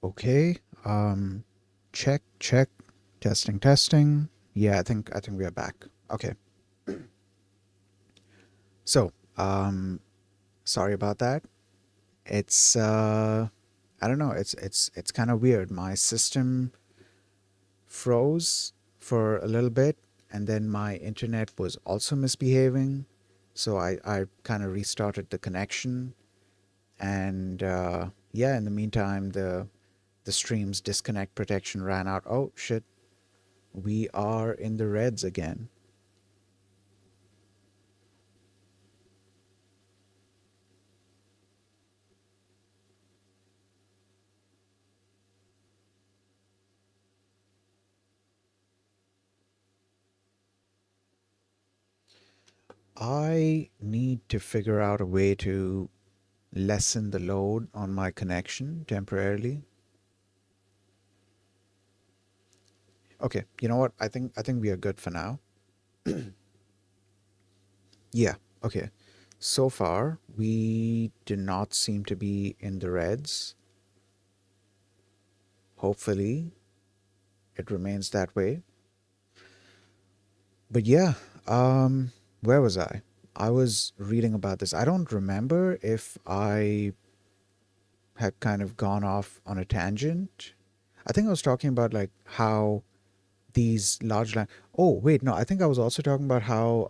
Okay. Check, check. Testing, testing. Yeah, I think we are back. Okay. So, sorry about that. It's I don't know, it's kind of weird. My system froze for a little bit and then my internet was also misbehaving. So I kind of restarted the connection and yeah, in the meantime the stream's disconnect protection ran out. Oh shit. We are in the reds again. I need to figure out a way to lessen the load on my connection temporarily. Okay, you know what? I think we are good for now. Yeah, okay. So far, we do not seem to be in the reds. Hopefully, it remains that way. But yeah, where was I? I was reading about this. I don't remember if I had kind of gone off on a tangent. I think I was talking about like how these large lang. Oh wait, no. I think I was also talking about how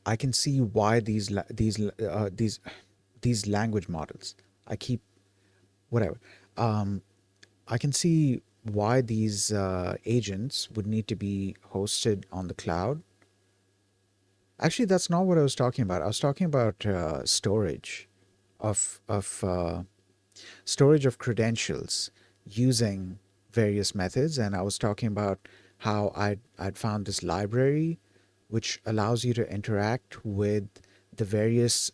I can see why these language models. I keep whatever. Um, I can see why these agents would need to be hosted on the cloud. Actually, that's not what I was talking about. I was talking about of storage of credentials using various methods, and I was talking about how I'd found this library which allows you to interact with the various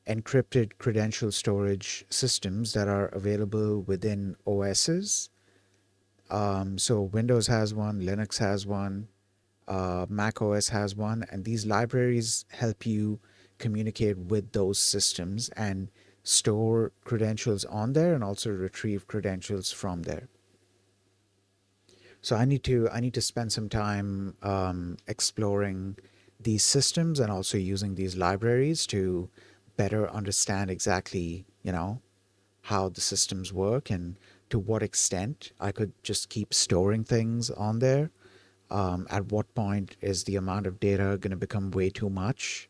encrypted credential storage systems that are available within OSs. So Windows has one, Linux has one, Mac OS has one, and these libraries help you communicate with those systems and store credentials on there and also retrieve credentials from there. So I need to spend some time exploring these systems and also using these libraries to better understand exactly, how the systems work and to what extent I could just keep storing things on there. At what point is the amount of data going to become way too much?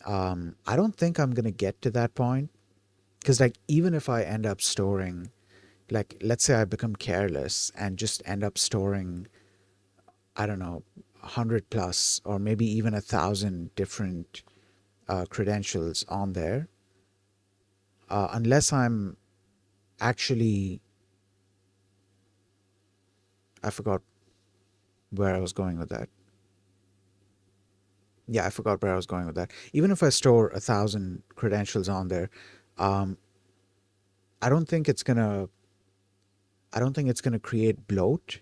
I don't think I'm going to get to that point because, like, even if I end up storing, like, let's say I become careless and just end up storing, I don't know, 100 plus or maybe even 1,000 different credentials on there, unless I'm actually, I forgot where I was going with that. Yeah, I forgot where I was going with that. Even if I store 1,000 credentials on there, um, I don't think it's gonna. I don't think it's gonna create bloat.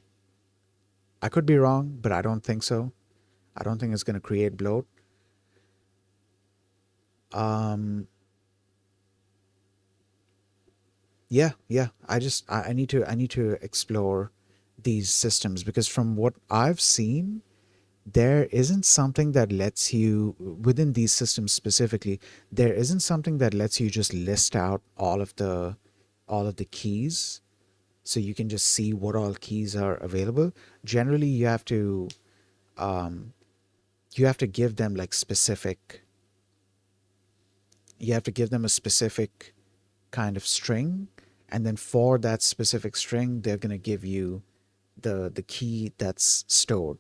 I could be wrong, but I don't think so. I don't think it's gonna create bloat. Um, yeah, yeah. I need to explore these systems because from what I've seen, there isn't something that lets you within these systems specifically. There isn't something that lets you just list out all of the keys so you can just see what all keys are available. Generally, um, you have to give them like specific. You have to give them a specific kind of string, and then for that specific string, they're gonna give you the key that's stored.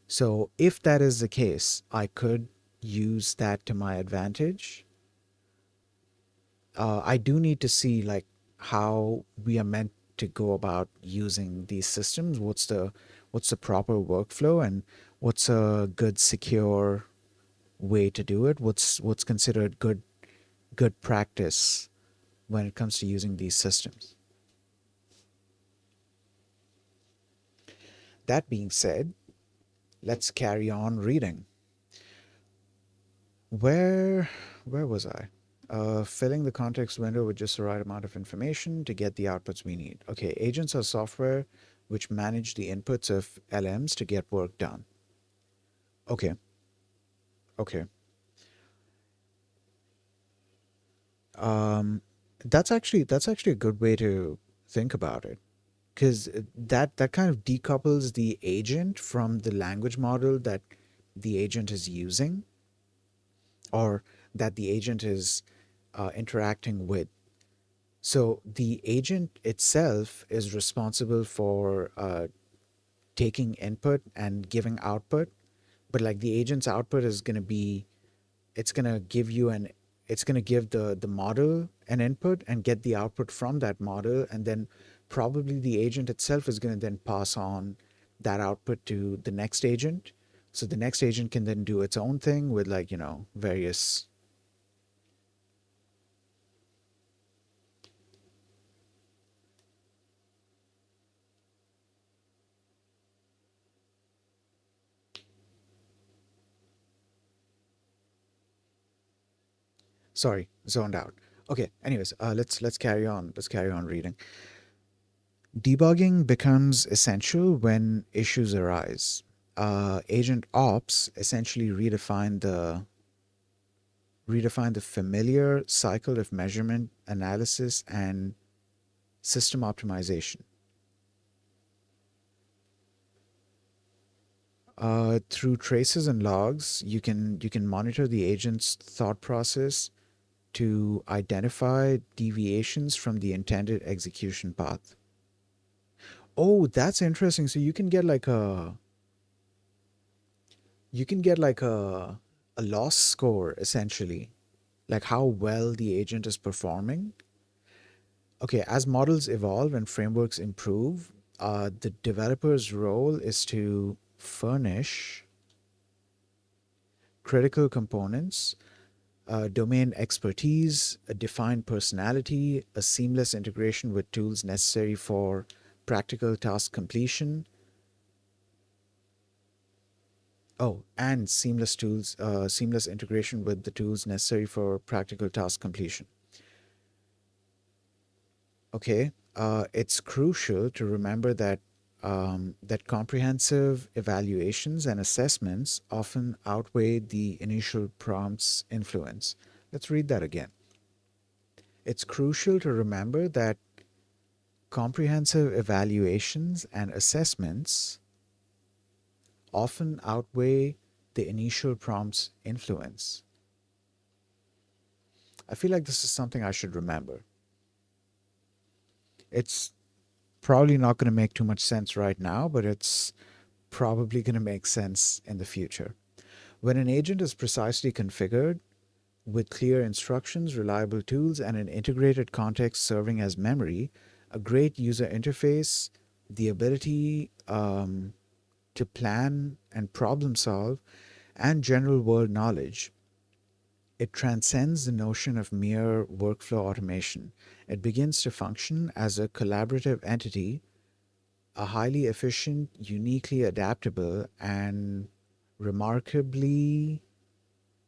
So if that is the case, I could use that to my advantage. I do need to see like how we are meant to go about using these systems. What's the proper workflow and what's a good secure way to do it? What's considered good practice when it comes to using these systems. That being said, let's carry on reading. Where where was I? Filling the context window with just the right amount of information to get the outputs we need. Okay, agents are software which manage the inputs of LMs to get work done. Okay, okay. Um, that's actually a good way to think about it, because that kind of decouples the agent from the language model that the agent is using, or that the agent is interacting with. So the agent itself is responsible for taking input and giving output, but like the agent's output is going to be, it's going to give you an, it's going to give the model an input and get the output from that model, and then probably the agent itself is going to then pass on that output to the next agent, so the next agent can then do its own thing with, like, various. Sorry, zoned out. Okay, anyways, let's carry on reading. Debugging becomes essential when issues arise. Agent ops essentially redefine the familiar cycle of measurement, analysis, and system optimization. Through traces and logs, you can monitor the agent's thought process to identify deviations from the intended execution path. Oh, that's interesting. So you can get like a loss score, essentially, like how well the agent is performing. Okay, as models evolve and frameworks improve, the developer's role is to furnish critical components, domain expertise, a defined personality, a seamless integration with tools necessary for practical task completion. Oh, and seamless integration with the tools necessary for practical task completion. Okay, it's crucial to remember that comprehensive evaluations and assessments often outweigh the initial prompt's influence. Let's read that again. It's crucial to remember that comprehensive evaluations and assessments often outweigh the initial prompt's influence. I feel like this is something I should remember. It's probably not going to make too much sense right now, but it's probably going to make sense in the future. When an agent is precisely configured with clear instructions, reliable tools, and an integrated context serving as memory, a great user interface, the ability to plan and problem solve, and general world knowledge, it transcends the notion of mere workflow automation. It begins to function as a collaborative entity, a highly efficient, uniquely adaptable, and remarkably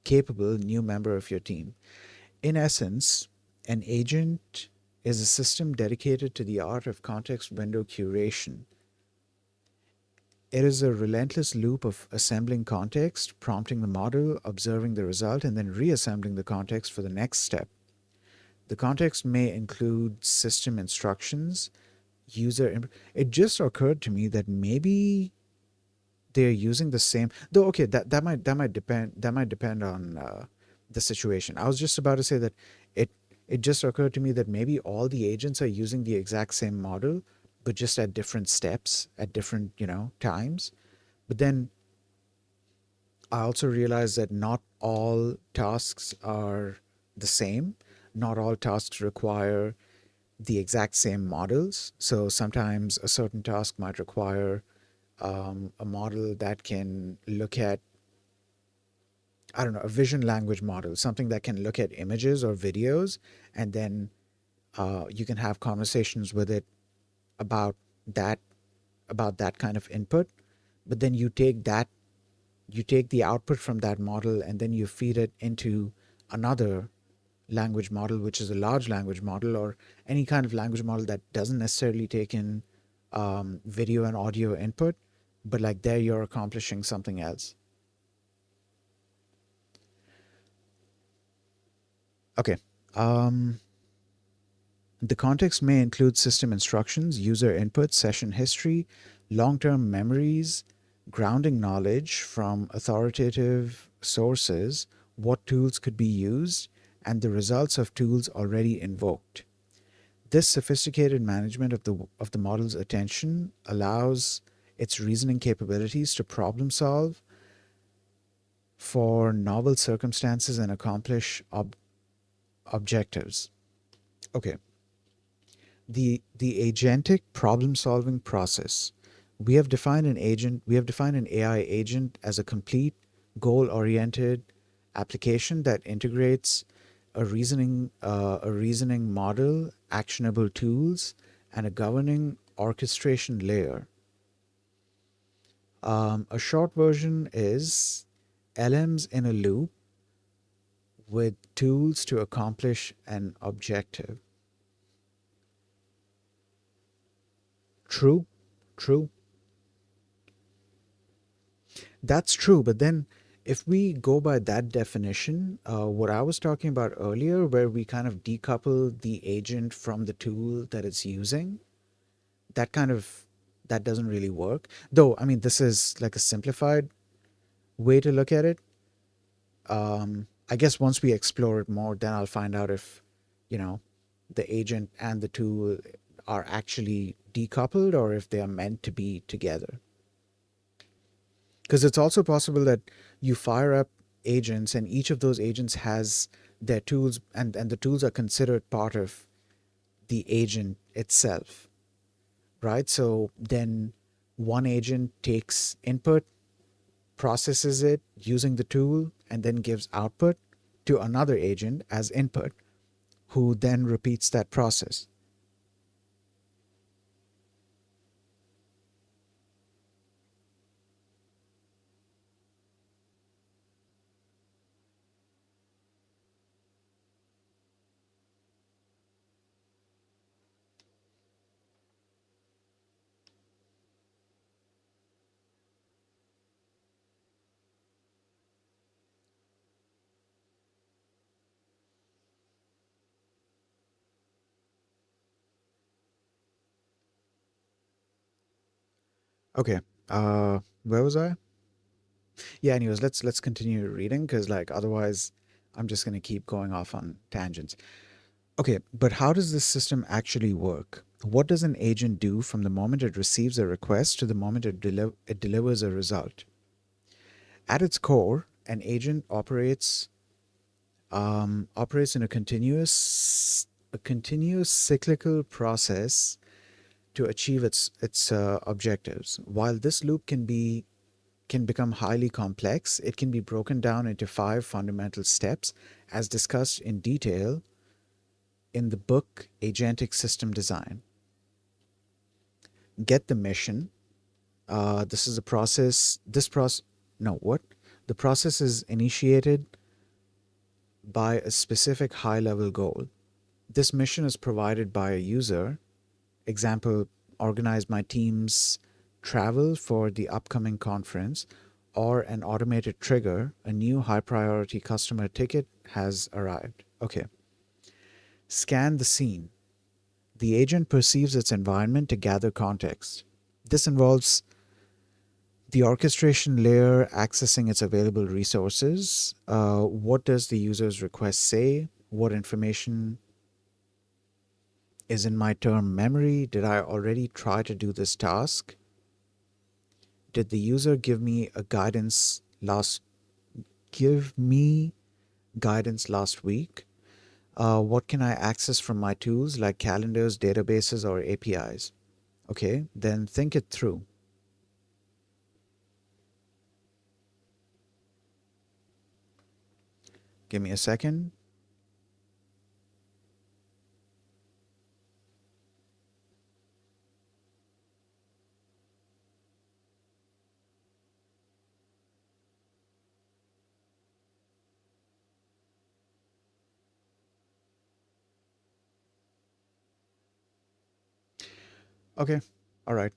capable new member of your team. In essence, an agent is a system dedicated to the art of context window curation. It is a relentless loop of assembling context, prompting the model, observing the result, and then reassembling the context for the next step. The context may include system instructions, it just occurred to me that maybe they're using the same, though. Okay, that might depend on the situation. I was just about to say that it it just occurred to me that maybe all the agents are using the exact same model, but just at different steps, at different times. But then I also realized that not all tasks are the same. Not all tasks require the exact same models. So sometimes a certain task might require a model that can look at, I don't know, a vision language model, something that can look at images or videos, and then you can have conversations with it about that about that kind of input. But then you take the output from that model and then you feed it into another language model, which is a large language model, or any kind of language model that doesn't necessarily take in video and audio input, but like there you're accomplishing something else. Okay. Um, the context may include system instructions, user input, session history, long term memories, grounding knowledge from authoritative sources, what tools could be used, and the results of tools already invoked. This sophisticated management of the model's attention allows its reasoning capabilities to problem solve for novel circumstances and accomplish objectives. Okay, the agentic problem solving process. We have defined an AI agent as a complete goal oriented application that integrates a reasoning model, actionable tools, and a governing orchestration layer. A short version is LMs in a loop with tools to accomplish an objective. True, true. That's true. But then, if we go by that definition, what I was talking about earlier, where we kind of decouple the agent from the tool that it's using, that kind of that doesn't really work. Though, I mean, this is like a simplified way to look at it. I guess once we explore it more, then I'll find out if, you know, the agent and the tool are actually decoupled or if they are meant to be together. Because it's also possible that you fire up agents and each of those agents has their tools, and the tools are considered part of the agent itself, right? So then one agent takes input, processes it using the tool, and then gives output to another agent as input, who then repeats that process. Okay. Where was I? Yeah, anyways, let's continue reading because like otherwise I'm just gonna keep going off on tangents. Okay, but how does this system actually work? What does an agent do from the moment it receives a request to the moment it delivers a result? At its core, an agent operates in a continuous cyclical process to achieve its objectives. While this loop can become highly complex, it can be broken down into five fundamental steps, as discussed in detail in the book Agentic System Design. Get the mission. This is a process. This process. No, what? The process is initiated by a specific high level goal. This mission is provided by a user. Example, organize my team's travel for the upcoming conference, or an automated trigger, a new high priority customer ticket has arrived. Okay. Scan the scene. The agent perceives its environment to gather context. This involves the orchestration layer accessing its available resources. What does the user's request say? What information is in my term memory? Did I already try to do this task? Did the user give me guidance last week? What can I access from my tools like calendars, databases, or APIs? Okay, then think it through. Give me a second. Okay. All right.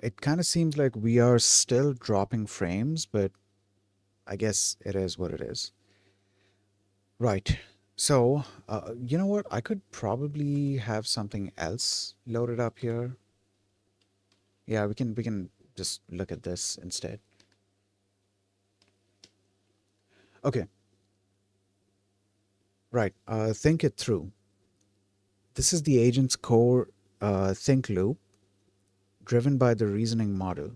It kind of seems like we are still dropping frames, but I guess it is what it is. Right. So, you know what? I could probably have something else loaded up here. Yeah, we can just look at this instead. Okay. Right. Think it through. This is the agent's core think loop driven by the reasoning model.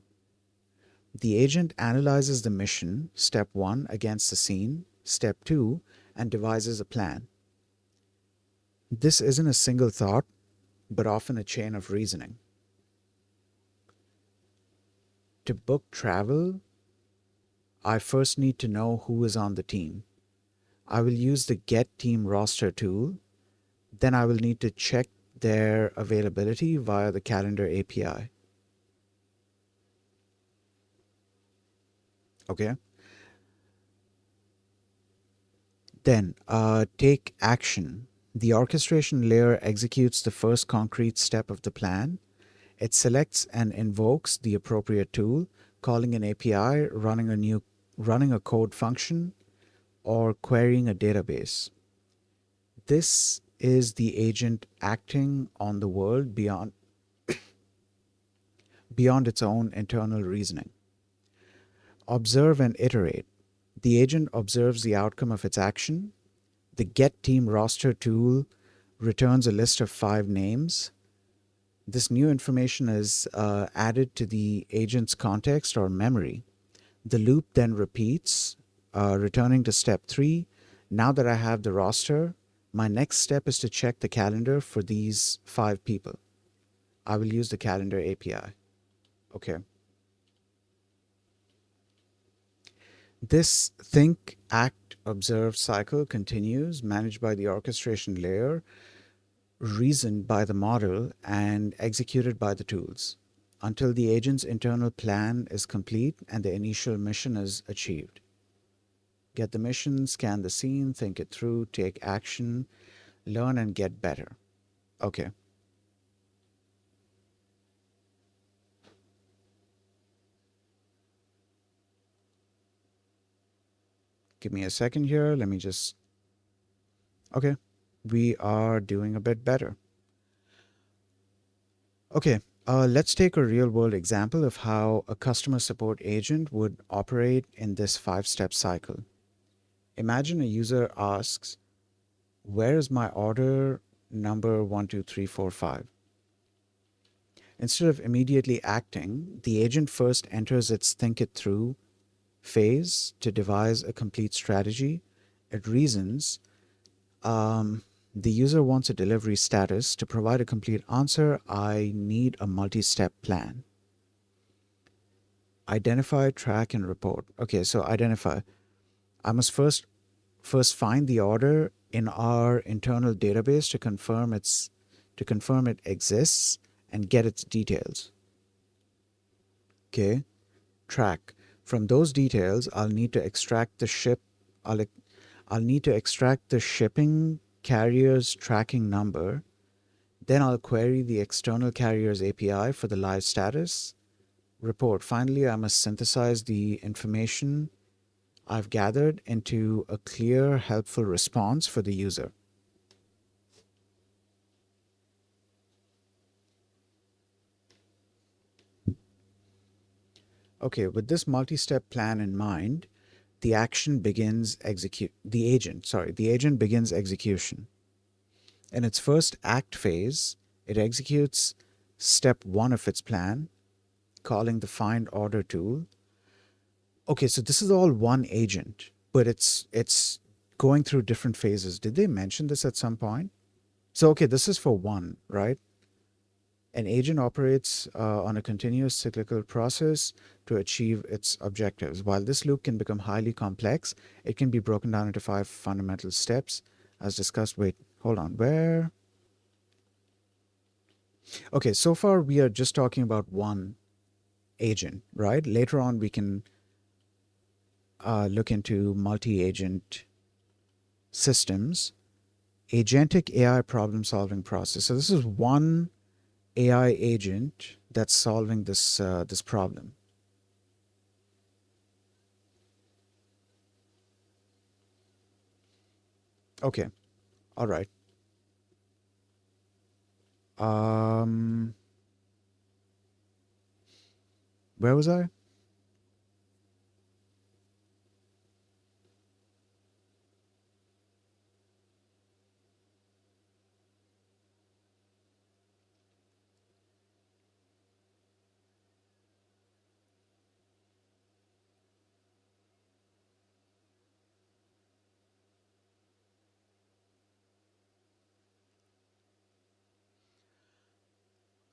The agent analyzes the mission, step one, against the scene, step two, and devises a plan. This isn't a single thought, but often a chain of reasoning. To book travel, I first need to know who is on the team. I will use the Get Team Roster tool. Then I will need to check their availability via the Calendar API. Okay. Then take action. The orchestration layer executes the first concrete step of the plan. It selects and invokes the appropriate tool, calling an API, running a code function, or querying a database. This is the agent acting on the world beyond its own internal reasoning. Observe and iterate. The agent observes the outcome of its action. The Get Team Roster tool returns a list of 5 names. This new information is added to the agent's context or memory. The loop then repeats, returning to step 3. Now that I have the roster, my next step is to check the calendar for these 5 people. I will use the calendar API. Okay. This think, act, observe cycle continues, managed by the orchestration layer, reasoned by the model, and executed by the tools, until the agent's internal plan is complete and the initial mission is achieved. Get the mission, scan the scene, think it through, take action, learn and get better. Okay, give me a second here. Let me just. Okay, we are doing a bit better. Okay, let's take a real world example of how a customer support agent would operate in this 5 step cycle. Imagine a user asks, where is my order number 12345? Instead of immediately acting, the agent first enters its think it through phase to devise a complete strategy. It reasons, the user wants a delivery status. To provide a complete answer, I need a multi step plan. Identify, track, and report. Okay, so identify. I must first find the order in our internal database to confirm it exists and get its details. Okay, track. From those details, I'll need to extract the ship. I'll I'll need to extract the shipping carrier's tracking number. Then I'll query the external carrier's API for the live status. Report. Finally, I must synthesize the information I've gathered into a clear, helpful response for the user. Okay, with this multi-step plan in mind, the agent begins execution. In its first act phase, it executes step 1 of its plan, calling the find order tool. Okay, so this is all one agent, but it's going through different phases. Did they mention this at some point? So okay, this is for one, right? An agent operates on a continuous cyclical process to achieve its objectives. While this loop can become highly complex, it can be broken down into 5 fundamental steps as discussed. Wait, hold on. Where? Okay, so far we are just talking about one agent, right? Later on, we can look into multi agent systems, agentic AI problem solving process. So this is one AI agent that's solving this problem. Okay, all right. Um, where was I?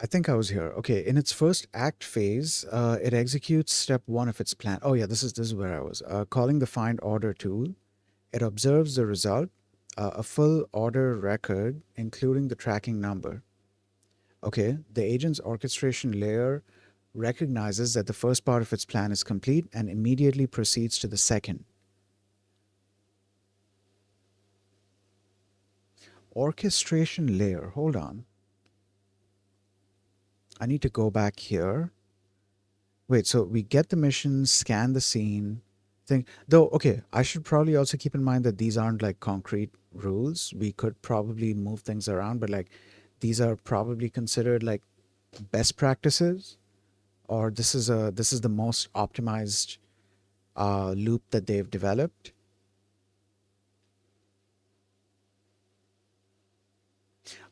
I think I was here. Okay, in its first act phase, it executes step one of its plan. Oh yeah, this is where I was. Calling the find order tool, it observes the result, a full order record, including the tracking number. Okay, the agent's orchestration layer recognizes that the first part of its plan is complete and immediately proceeds to the second. Orchestration layer. Hold on. I need to go back here. Wait, so we get the mission, scan the scene, thing. Though, okay, I should probably also keep in mind that these aren't like concrete rules. We could probably move things around, but like these are probably considered like best practices, or this is the most optimized loop that they've developed.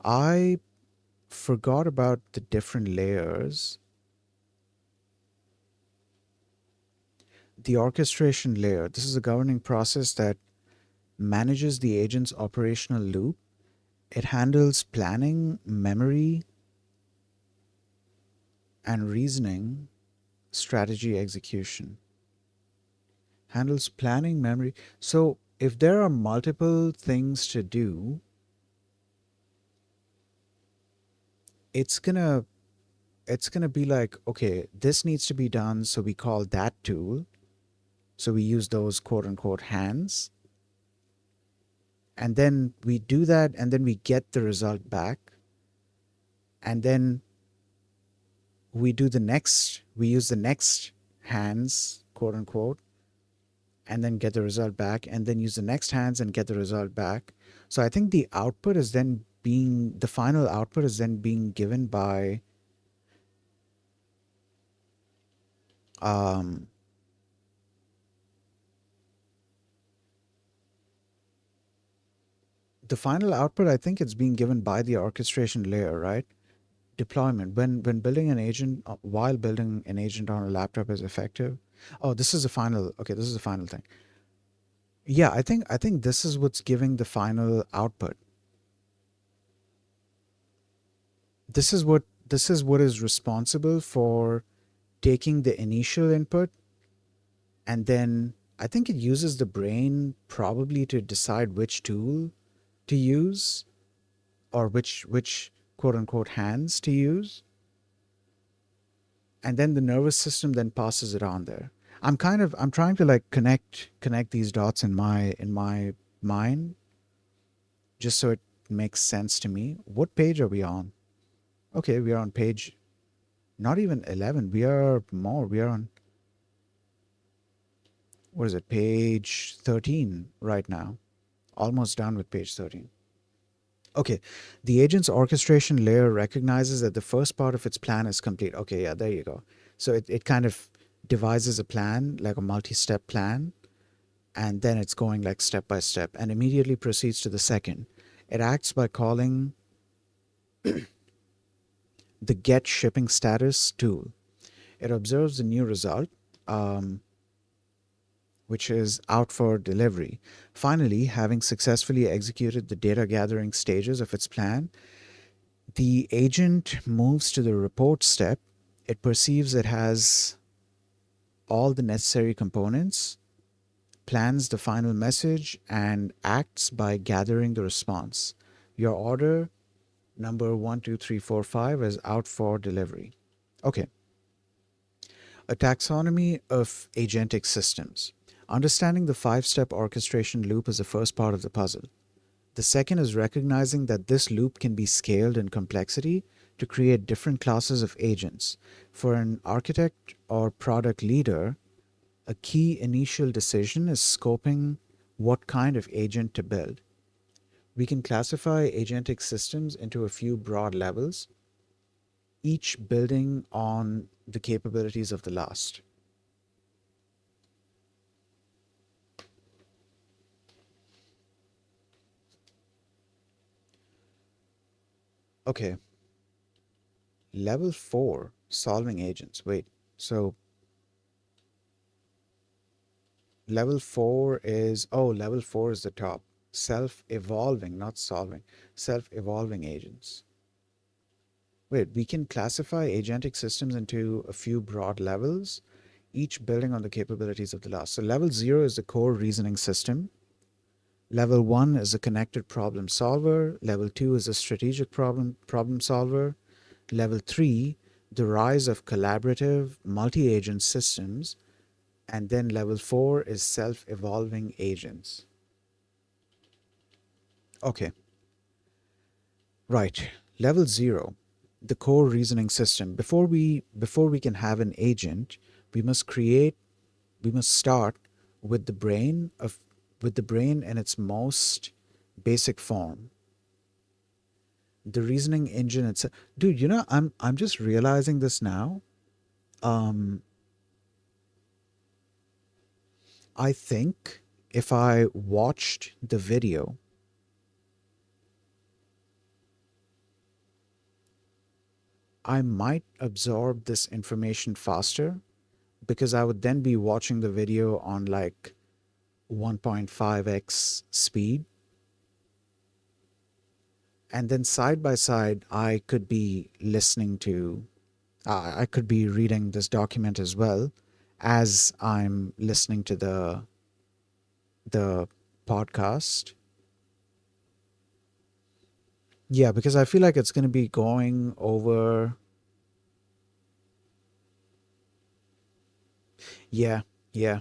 I forgot about the different layers. The orchestration layer. This is a governing process that manages the agent's operational loop. It handles planning, memory, and reasoning, strategy execution. Handles planning, memory. So if there are multiple things to do, it's gonna it's gonna be like, okay, this needs to be done, so we call that tool. So we use those quote unquote hands. And then we do that, and then we get the result back. And then we use the next hands, quote unquote, and then get the result back, and then use the next hands and get the result back. So I think the final output is then being given by um, the final output. I think it's being given by the orchestration layer, right? Deployment. When building an agent, while building an agent on a laptop is effective. Oh, this is the final. Okay, this is the final thing. Yeah, I think this is what's giving the final output. This is what is responsible for taking the initial input, and then I think it uses the brain probably to decide which tool to use, or which quote unquote hands to use, and then the nervous system then passes it on there. I'm trying to like connect these dots in my mind, just so it makes sense to me. What page are we on? Okay, we are on page not even 11. We are more. We are on, what is it, page 13 right now. Almost done with page 13. Okay, the agent's orchestration layer recognizes that the first part of its plan is complete. Okay, yeah, there you go. So it kind of devises a plan, like a multi step plan, and then it's going like step by step and immediately proceeds to the second. It acts by calling the get shipping status tool. It observes the new result, um, which is out for delivery. Finally, having successfully executed the data gathering stages of its plan, the agent moves to the report step. It perceives it has all the necessary components, plans the final message, and acts by gathering the response. Your order number 12345 is out for delivery. Okay, a taxonomy of agentic systems. Understanding the five step orchestration loop is the first part of the puzzle. The second is recognizing that this loop can be scaled in complexity to create different classes of agents. For an architect or product leader, a key initial decision is scoping what kind of agent to build. We can classify agentic systems into a few broad levels, each building on the capabilities of the last. Okay, level 4, solving agents. Wait, so level 4 is the top. Self-evolving, not solving. Self-evolving agents. Wait, we can classify agentic systems into a few broad levels, each building on the capabilities of the last. So level 0 is the core reasoning system. Level 1 is a connected problem solver. Level 2 is a strategic problem solver. Level 3, the rise of collaborative multi-agent systems. And then level 4 is self-evolving agents. Okay, right. Level 0, the core reasoning system. Before we can have an agent, we must create we must start with the brain in its most basic form. The reasoning engine itself. Dude, I'm just realizing this now. Um I think if I watched the video, I might absorb this information faster because I would then be watching the video on like 1.5x speed. And then side by side, I could be reading this document as well as I'm listening to the podcast. Yeah, because I feel like it's going to be going over. Yeah, yeah,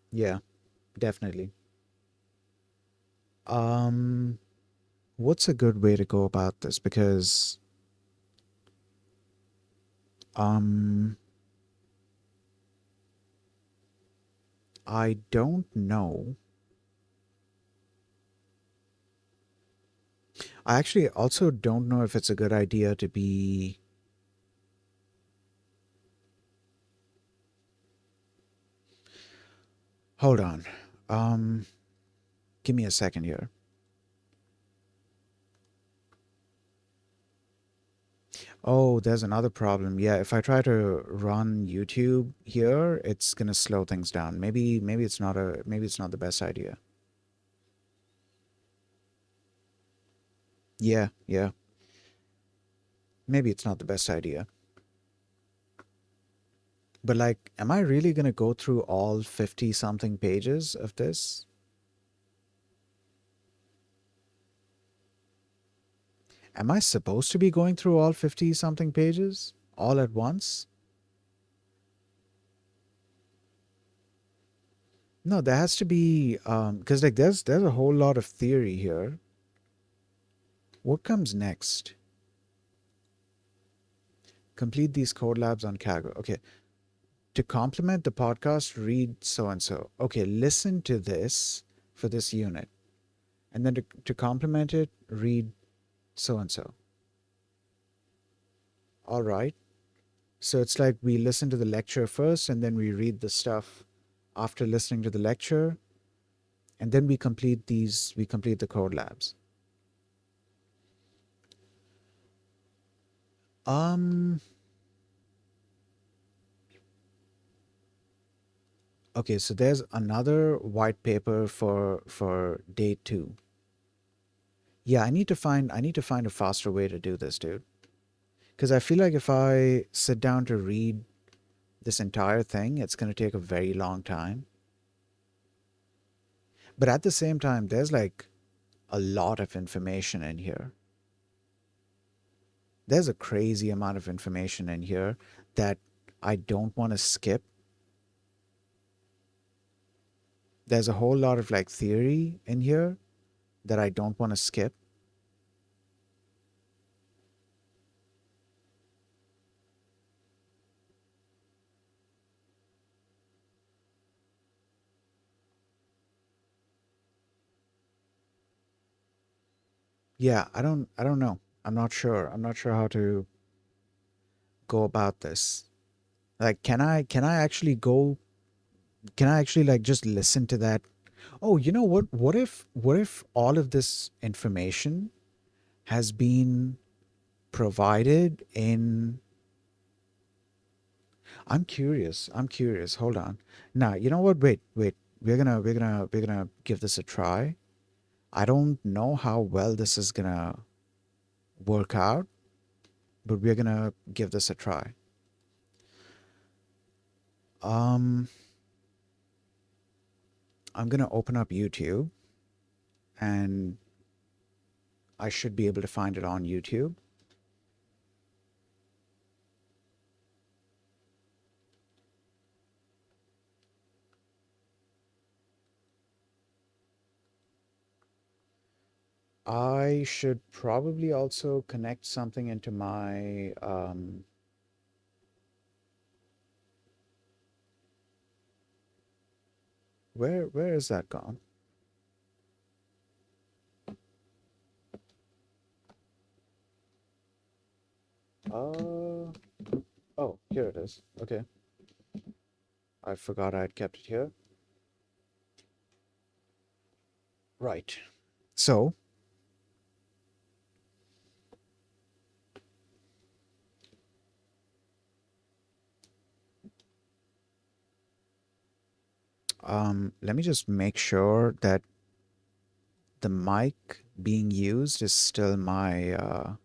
yeah, definitely. Um, what's a good way to go about this? Because um, I don't know. I actually also don't know if it's a good idea to be. Hold on. Um, give me a second here. Oh, there's another problem. Yeah, if I try to run YouTube here, it's gonna slow things down. Maybe it's not the best idea. Yeah, yeah. Maybe it's not the best idea. But like, am I really gonna go through all 50 something pages of this? Am I supposed to be going through all 50 something pages all at once? No, there has to be because like there's a whole lot of theory here. What comes next? Complete these code labs on Kaggle. Okay. To complement the podcast, read so and so. Okay, listen to this for this unit. And then to complement it, read so and so. All right. So it's like we listen to the lecture first and then we read the stuff after listening to the lecture. And then we complete the code labs. Um, okay, so there's another white paper for day 2. Yeah, I need to find a faster way to do this, dude. Because I feel like if I sit down to read this entire thing, it's going to take a very long time. But at the same time, there's like a lot of information in here. There's a crazy amount of information in here that I don't want to skip. There's a whole lot of like theory in here that I don't want to skip. Yeah, I don't know. I'm not sure. I'm not sure how to go about this. Like, can I actually go, can I actually like just listen to that? Oh, you know what? What if all of this information has been provided in, I'm curious. I'm curious. Hold on. Now, you know what? Wait. We're gonna give this a try. I don't know how well this is gonna work out, but we're gonna give this a try. Um, I'm gonna open up YouTube, and I should be able to find it on YouTube. I should probably also connect something into my where is that gone? Uh oh, here it is. Okay. I forgot I had kept it here. Right. So, let me just make sure that the mic being used is still my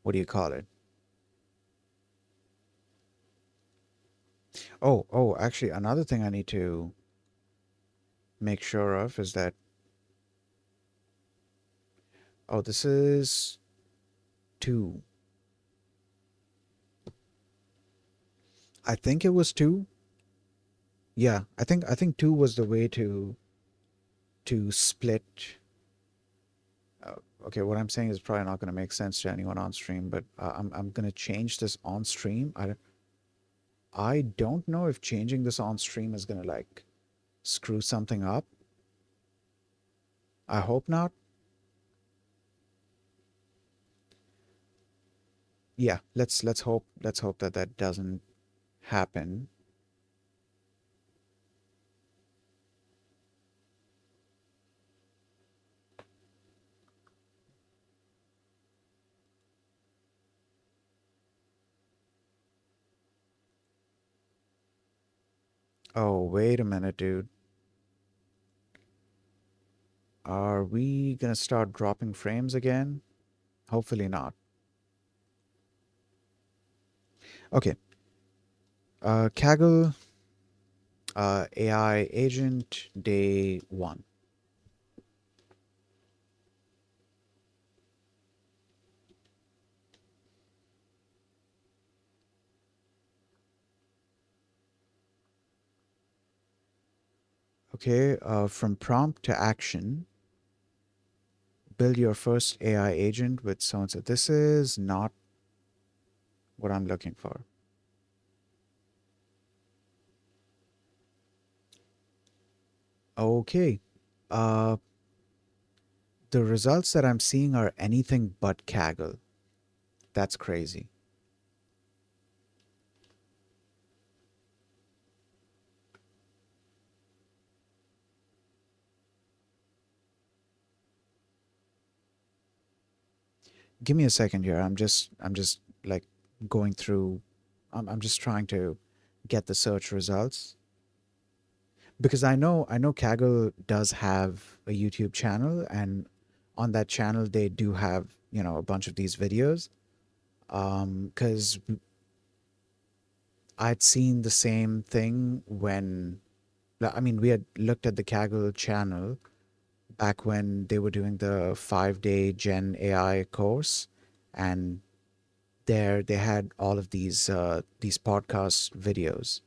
what do you call it? Oh, actually another thing I need to make sure of is that, oh, this is 2. I think it was 2. Yeah, I think 2 was the way to split. Uh, okay, what I'm saying is probably not going to make sense to anyone on stream, but I'm going to change this on stream. I don't know if changing this on stream is going to like screw something up. I hope not. Yeah, let's hope that that doesn't happen. Oh, wait a minute, dude. Are we going to start dropping frames again? Hopefully not. Okay. Kaggle, AI agent, day 1. Okay, from prompt to action, build your first AI agent with so and so. This is not what I'm looking for. Okay. Uh, the results that I'm seeing are anything but Kaggle. That's crazy. Give me a second here. I'm just like going through. I'm just trying to get the search results because I know Kaggle does have a YouTube channel, and on that channel they do have, a bunch of these videos. Because I'd seen the same thing when, I mean, we had looked at the Kaggle channel back when they were doing the 5-day Gen AI course, and there they had all of these podcast videos.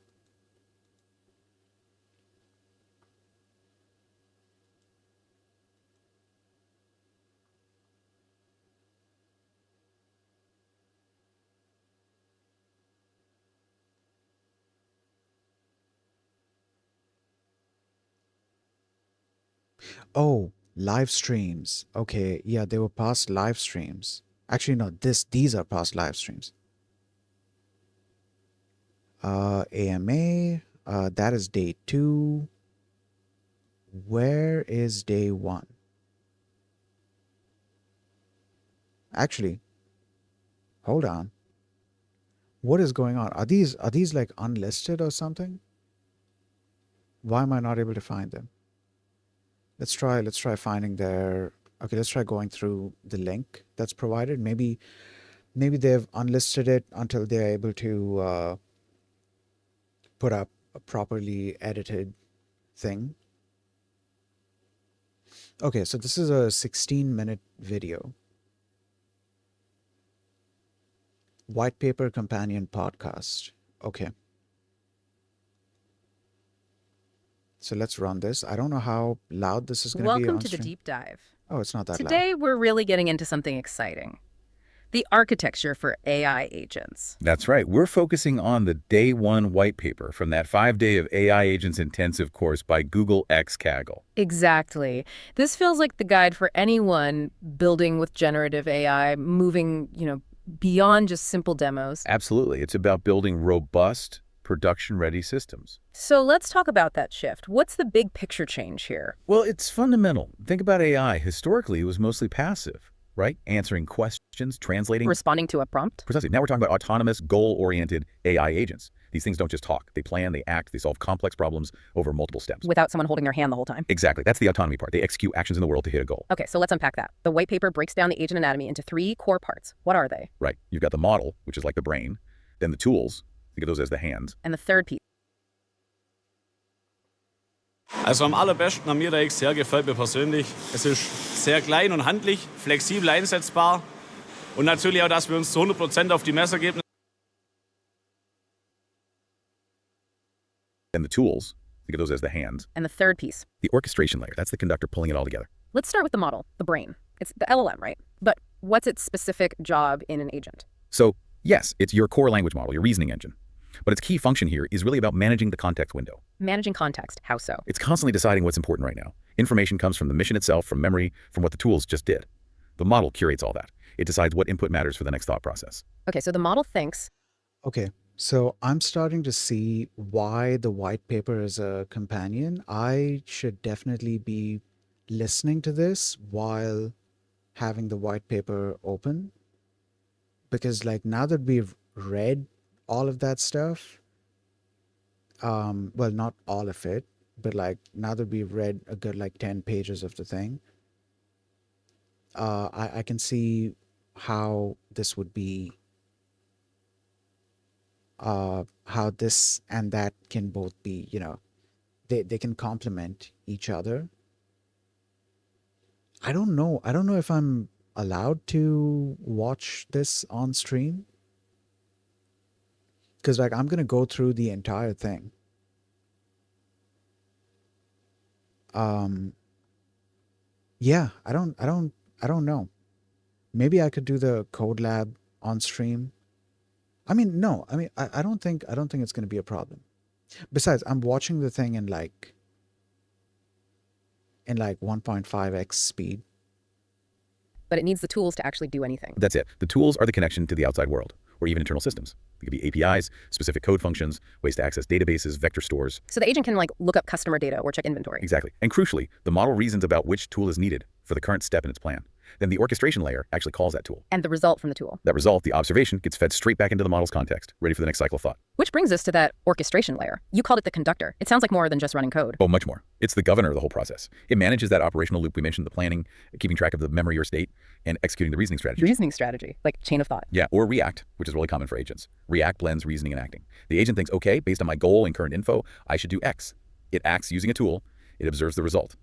Oh, Live streams. Okay, yeah, they were past live streams. Actually, no, these are past live streams. AMA, that is day 2. Where is day 1? Actually, hold on. What is going on? Are these like unlisted or something? Why am I not able to find them? Let's try finding their. Okay, let's try going through the link that's provided. Maybe they've unlisted it until they're able to put up a properly edited thing. Okay, so this is a 16-minute video. White Paper Companion Podcast. Okay. So let's run this. I don't know how loud this is going to be on Welcome to the stream. deep dive. Oh, it's not that loud. Today, we're really getting into something exciting. The architecture for AI agents. That's right. We're focusing on the Day 1 white paper from that 5-day of AI Agents intensive course by Google X Kaggle. Exactly. This feels like the guide for anyone building with generative AI, moving, beyond just simple demos. Absolutely. It's about building robust, production-ready systems. So let's talk about that shift. What's the big picture change here? Well, it's fundamental. Think about AI. Historically, it was mostly passive, right? Answering questions, translating. Responding to a prompt? Precisely. Now we're talking about autonomous, goal-oriented AI agents. These things don't just talk. They plan, they act, they solve complex problems over multiple steps. Without someone holding their hand the whole time? Exactly. That's the autonomy part. They execute actions in the world to hit a goal. Okay, so let's unpack that. The white paper breaks down the agent anatomy into 3 core parts. What are they? Right. You've got the model, which is like the brain, then the tools, think of those as the hands. And the third piece. Also am allerbesten an mir der XR gefällt mir persönlich. Es ist sehr klein und handlich, flexibel einsetzbar und natürlich auch, dass wir uns zu 100% auf die Messergebnisse. And the tools, think of those as the hands. And the third piece. The orchestration layer, that's the conductor pulling it all together. Let's start with the model, the brain. It's the LLM, right? But what's its specific job in an agent? So, yes, it's your core language model, your reasoning engine. But its key function here is really about managing the context window. Managing context. How so? It's constantly deciding what's important right now. Information comes from the mission itself, from memory, from what the tools just did. The model curates all that. It decides what input matters for the next thought process. Okay, so the model thinks. Okay, so I'm starting to see why the white paper is a companion. I should definitely be listening to this while having the white paper open. Because like now that we've read all of that stuff, well, not all of it, but like now that we've read a good like 10 pages of the thing, I can see how this would be, how this and that can both be, they can complement each other. I don't know if I'm allowed to watch this on stream. Because like I'm gonna go through the entire thing. Yeah, I don't know. Maybe I could do the code lab on stream. I mean, no. I mean, I don't think it's gonna be a problem. Besides, I'm watching the thing in like 1.5x speed. But it needs the tools to actually do anything. That's it. The tools are the connection to the outside world, or even internal systems. They could be APIs, specific code functions, ways to access databases, vector stores. So the agent can like look up customer data or check inventory. Exactly. And crucially, the model reasons about which tool is needed for the current step in its plan. Then the orchestration layer actually calls that tool. And the result from the tool. That result, the observation, gets fed straight back into the model's context, ready for the next cycle of thought. Which brings us to that orchestration layer. You called it the conductor. It sounds like more than just running code. Oh, much more. It's the governor of the whole process. It manages that operational loop we mentioned, the planning, keeping track of the memory or state, and executing the reasoning strategy. Reasoning strategy, like chain of thought. Yeah, or React, which is really common for agents. React blends reasoning and acting. The agent thinks, okay, based on my goal and current info, I should do X. It acts using a tool. It observes the result.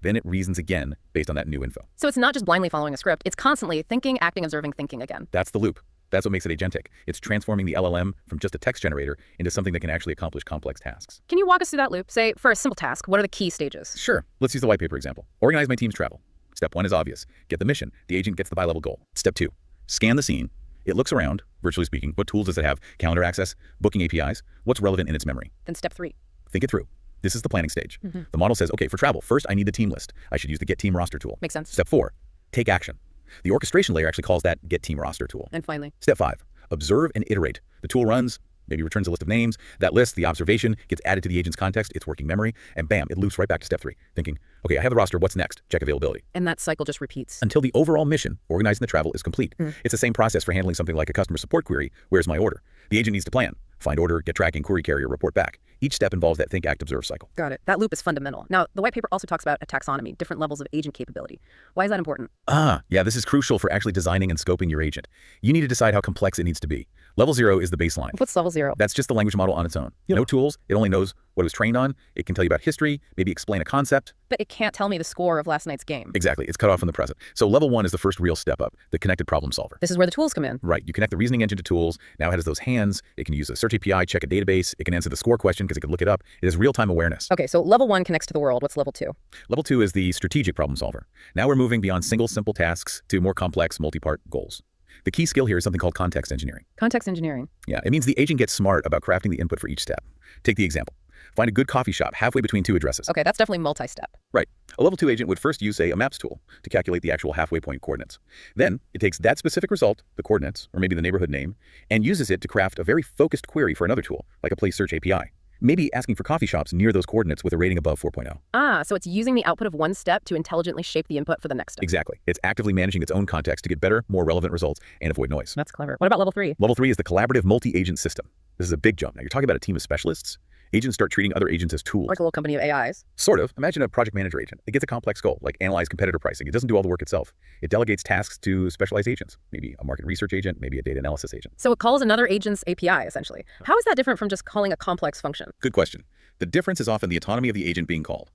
Then it reasons again based on that new info. So it's not just blindly following a script. It's constantly thinking, acting, observing, thinking again. That's the loop. That's what makes it agentic. It's transforming the LLM from just a text generator into something that can actually accomplish complex tasks. Can you walk us through that loop? Say, for a simple task, what are the key stages? Sure. Let's use the white paper example. Organize my team's travel. Step 1 is obvious. Get the mission. The agent gets the bi-level goal. Step 2, scan the scene. It looks around, virtually speaking. What tools does it have? Calendar access, booking APIs. What's relevant in its memory? Then step 3. Think it through. This is the planning stage. The model says, okay, for travel, first I need the team list. I should use the Get Team Roster tool. Makes sense. Step 4, take action. The orchestration layer actually calls that Get Team Roster tool. And finally, Step 5, observe and iterate. The tool runs, maybe returns a list of names. That list, the observation, gets added to the agent's context, its working memory, and bam, it loops right back to step 3, thinking, okay, I have the roster, what's next? Check availability. and that cycle just repeats. Until the overall mission, organizing the travel, is complete. It's the same process for handling something like a customer support query, where's my order? The agent needs to plan, find order, get tracking, query carrier, report back. Each step involves that think, act, observe cycle. Got it. That loop is fundamental. Now, the white paper also talks about a taxonomy, different levels of agent capability. Why is that important? Yeah, this is crucial for actually designing and scoping your agent. You need to decide how complex it needs to be. Level 0 is the baseline. What's level 0? That's just the language model on its own. No tools. It only knows what it was trained on. It can tell you about history, maybe explain a concept. But it can't tell me the score of last night's game. Exactly. It's cut off from the present. So level 1 is the first real step up, the connected problem solver. This is where the tools come in. Right. You connect the reasoning engine to tools. Now it has those hands. It can use a search API, check a database. It can answer the score question because it can look it up. It has real-time awareness. Okay, so level 1 connects to the world. What's level 2? Level 2 is the strategic problem solver. Now we're moving beyond single, simple tasks to more complex, multi-part goals. The key skill here is something called context engineering. Context engineering. Yeah, it means the agent gets smart about crafting the input for each step. Take the example. Find a good coffee shop halfway between 2 addresses. Okay, that's definitely multi-step. Right. A level 2 agent would first use, say, a maps tool to calculate the actual halfway point coordinates. Then it takes that specific result, the coordinates, or maybe the neighborhood name, and uses it to craft a very focused query for another tool, like a place search API. Maybe asking for coffee shops near those coordinates with a rating above 4.0. Ah, so it's using the output of one step to intelligently shape the input for the next step. Exactly. It's actively managing its own context to get better, more relevant results and avoid noise. That's clever. What about level 3? Level 3 is the collaborative multi-agent system. This is a big jump. Now, you're talking about a team of specialists. Agents start treating other agents as tools. Like a little company of AIs. Sort of. Imagine a project manager agent. It gets a complex goal, like analyze competitor pricing. It doesn't do all the work itself. It delegates tasks to specialized agents, maybe a market research agent, maybe a data analysis agent. So it calls another agent's API, essentially. How is that different from just calling a complex function? Good question. The difference is often the autonomy of the agent being called.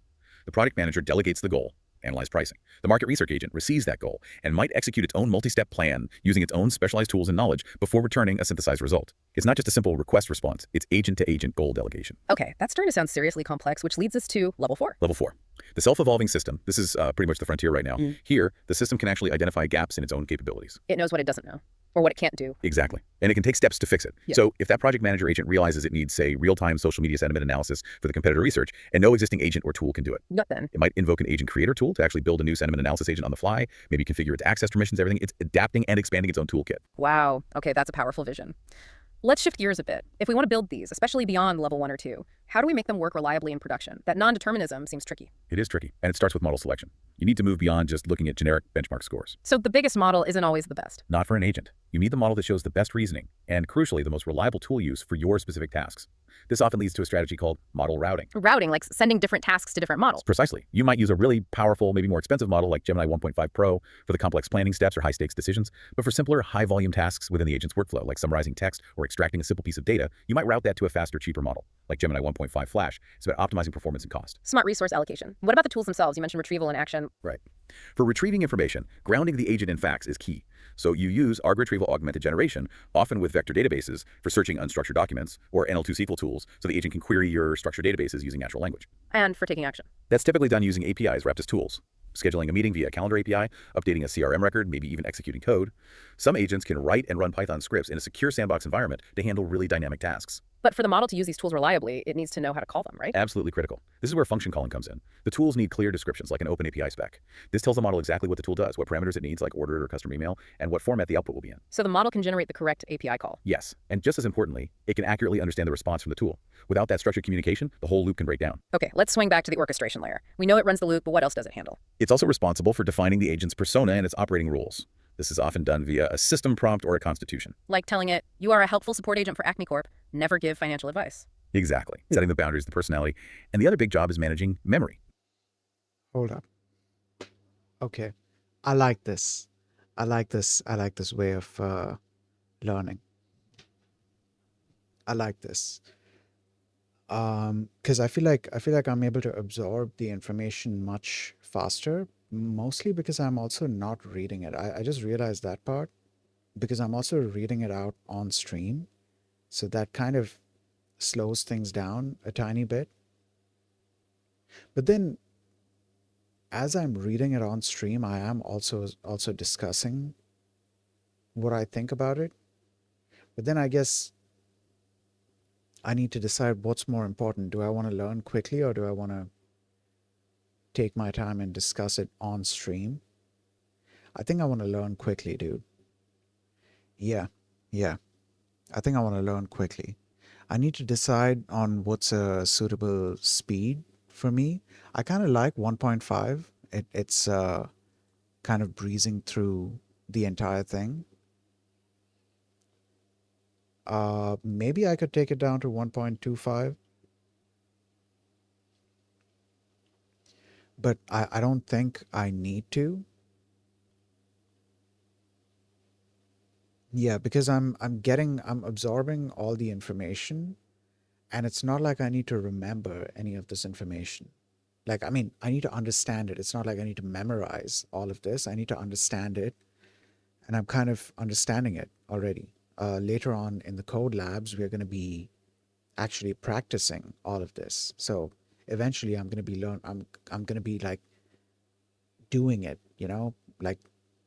The project manager delegates the goal, analyze pricing. The market research agent receives that goal and might execute its own multi-step plan using its own specialized tools and knowledge before returning a synthesized result. It's not just a simple request response, it's agent-to-agent goal delegation. Okay, that's starting to sound seriously complex, which leads us to level 4. Level 4. The self-evolving system. This is pretty much the frontier right now. Here, the system can actually identify gaps in its own capabilities. It knows what it doesn't know, or what it can't do. Exactly. And it can take steps to fix it. Yeah. So if that project manager agent realizes it needs, say, real-time social media sentiment analysis for the competitor research, and no existing agent or tool can do it, What then? it might invoke an agent creator tool to actually build a new sentiment analysis agent on the fly, maybe configure its access permissions, everything. It's adapting and expanding its own toolkit. Wow. Okay, that's a powerful vision. Let's shift gears a bit. If we want to build these, especially beyond level 1 or 2, how do we make them work reliably in production? That non-determinism seems tricky. It is tricky, and it starts with model selection. You need to move beyond just looking at generic benchmark scores. So the biggest model isn't always the best. Not for an agent. You need the model that shows the best reasoning, and crucially, the most reliable tool use for your specific tasks. This often leads to a strategy called model routing. Routing, like sending different tasks to different models. Precisely. You might use a really powerful, maybe more expensive model like Gemini 1.5 Pro for the complex planning steps or high-stakes decisions, but for simpler, high-volume tasks within the agent's workflow, like summarizing text or extracting a simple piece of data, you might route that to a faster, cheaper model, like Gemini 1.5 Flash. It's about optimizing performance and cost. Smart resource allocation. What about the tools themselves? You mentioned retrieval and action. Right. For retrieving information, grounding the agent in facts is key. So you use arg retrieval augmented generation, often with vector databases, for searching unstructured documents, or NL2 SQL tools, so the agent can query your structured databases using natural language. And for taking action. That's typically done using APIs wrapped as tools. Scheduling a meeting via a calendar API, updating a CRM record, maybe even executing code. Some agents can write and run Python scripts in a secure sandbox environment to handle really dynamic tasks. But for the model to use these tools reliably, it needs to know how to call them, right? Absolutely critical. This is where function calling comes in. The tools need clear descriptions, like an open API spec. This tells the model exactly what the tool does, what parameters it needs, like order or customer email, and what format the output will be in. So the model can generate the correct API call. Yes, and just as importantly, it can accurately understand the response from the tool. Without that structured communication, the whole loop can break down. Okay, let's swing back to the orchestration layer. We know it runs the loop, but what else does it handle? It's also responsible for defining the agent's persona and its operating rules. This is often done via a system prompt or a constitution. Like telling it, you are a helpful support agent for Acme Corp. Never give financial advice. Exactly. Setting the boundaries, the personality. And the other big job is managing memory. Hold up. Okay. I like this. I like this way of learning. I like this. Because I feel like I'm able to absorb the information much faster, mostly because I'm also not reading it. I just realized that part because I'm also reading it out on stream. So that kind of slows things down a tiny bit. But then as I'm reading it on stream, I am also discussing what I think about it. But then I guess I need to decide what's more important. Do I want to learn quickly or do I want to take my time and discuss it on stream? I think I want to learn quickly, dude. Yeah, yeah. I think I want to learn quickly. I need to decide on what's a suitable speed for me. I kind of like 1.5. It's kind of breezing through the entire thing. Maybe I could take it down to 1.25, but I don't think I need to. Yeah, because I'm absorbing all the information, and it's not like I need to remember any of this information. Like, I mean, I need to understand it. It's not like I need to memorize all of this. I need to understand it, and I'm kind of understanding it already. Later on in the code labs, we're going to be actually practicing all of this. So eventually, I'm going to be learn. I'm going to be like doing it. Like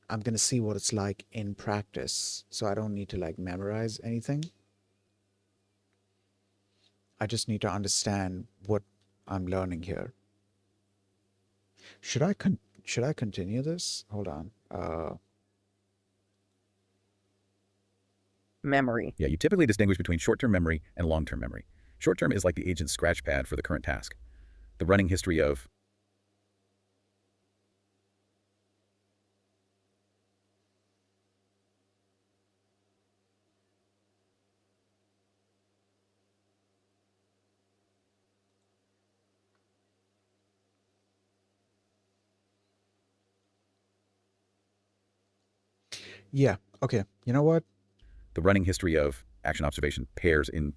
I'm going to see what it's like in practice. So I don't need to like memorize anything. I just need to understand what I'm learning here. Should I continue this? Hold on. Memory. Yeah, you typically distinguish between short-term memory and long-term memory. Short-term is like the agent's scratch pad for the current task. The running history of Yeah. Okay. You know what? the running history of action observation pairs in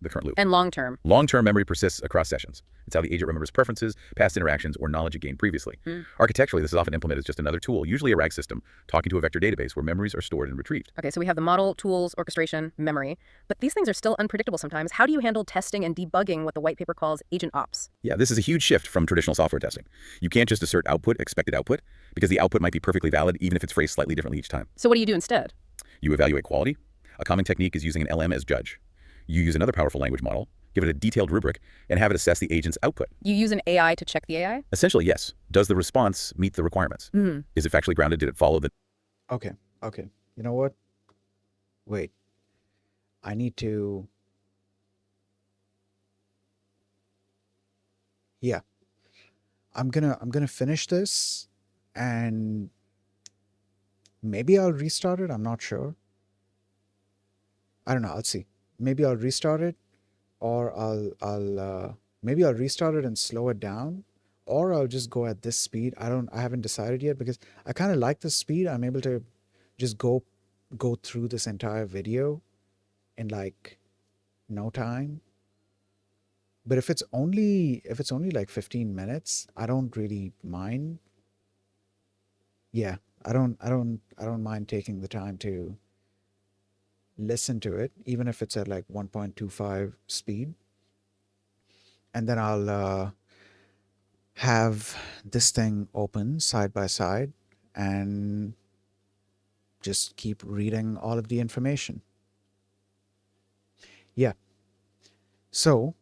the current loop. And long-term. Long-term memory persists across sessions. It's how the agent remembers preferences, past interactions, or knowledge it gained previously. Architecturally, this is often implemented as just another tool, usually a RAG system, talking to a vector database where memories are stored and retrieved. Okay, so we have the model, tools, orchestration, memory. But these things are still unpredictable sometimes. How do you handle testing and debugging what the white paper calls agent ops? Yeah, this is a huge shift from traditional software testing. You can't just assert output, expected output, because the output might be perfectly valid even if it's phrased slightly differently each time. So what do you do instead? You evaluate quality. A common technique is using an LM as judge. You use another powerful language model, give it a detailed rubric, and have it assess the agent's output. You use an AI to check the AI? Essentially, yes. Does the response meet the requirements? Is it factually grounded? Did it follow the... Okay. Okay. You know what? Wait. I need to. Yeah. I'm gonna finish this, and maybe I'll restart it. I'm not sure. I don't know. I'll see. Maybe I'll restart it, or maybe I'll restart it and slow it down, or I'll just go at this speed. I haven't decided yet because I kind of like the speed. I'm able to just go through this entire video in like no time. But if it's only like 15 minutes, I don't really mind. Yeah, I don't mind taking the time to listen to it, even if it's at like 1.25 speed. And then I'll have this thing open side by side and just keep reading all of the information. Yeah. So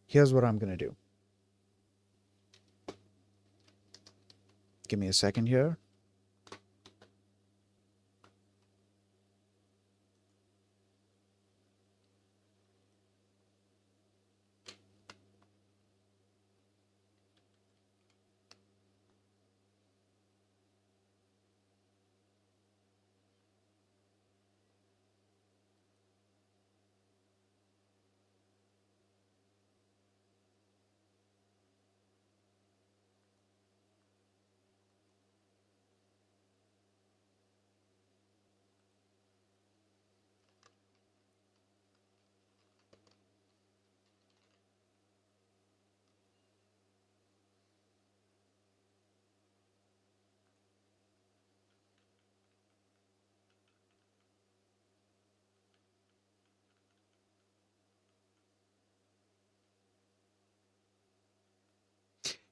here's what I'm going to do. Give me a second here.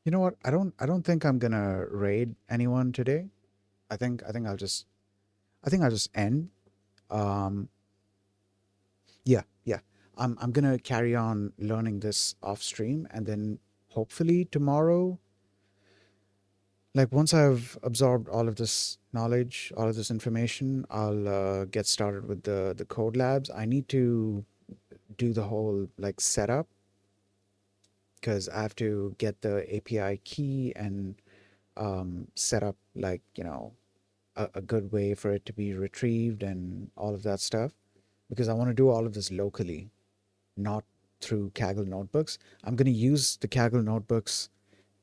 You know what? I don't think I'm gonna raid anyone today. I think I'll just end. Um yeah, yeah. I'm gonna carry on learning this off stream, and then hopefully tomorrow, like once I've absorbed all of this knowledge, all of this information, I'll get started with the code labs. I need to do the whole like setup because I have to get the API key and set up like a good way for it to be retrieved and all of that stuff, because I want to do all of this locally, not through Kaggle notebooks. I'm going to use the Kaggle notebooks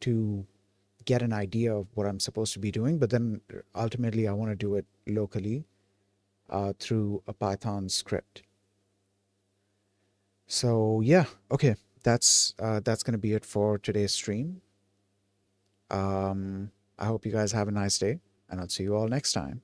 to get an idea of what I'm supposed to be doing, but then ultimately I want to do it locally through a Python script. So yeah, okay, that's going to be it for today's stream. I hope you guys have a nice day, and I'll see you all next time.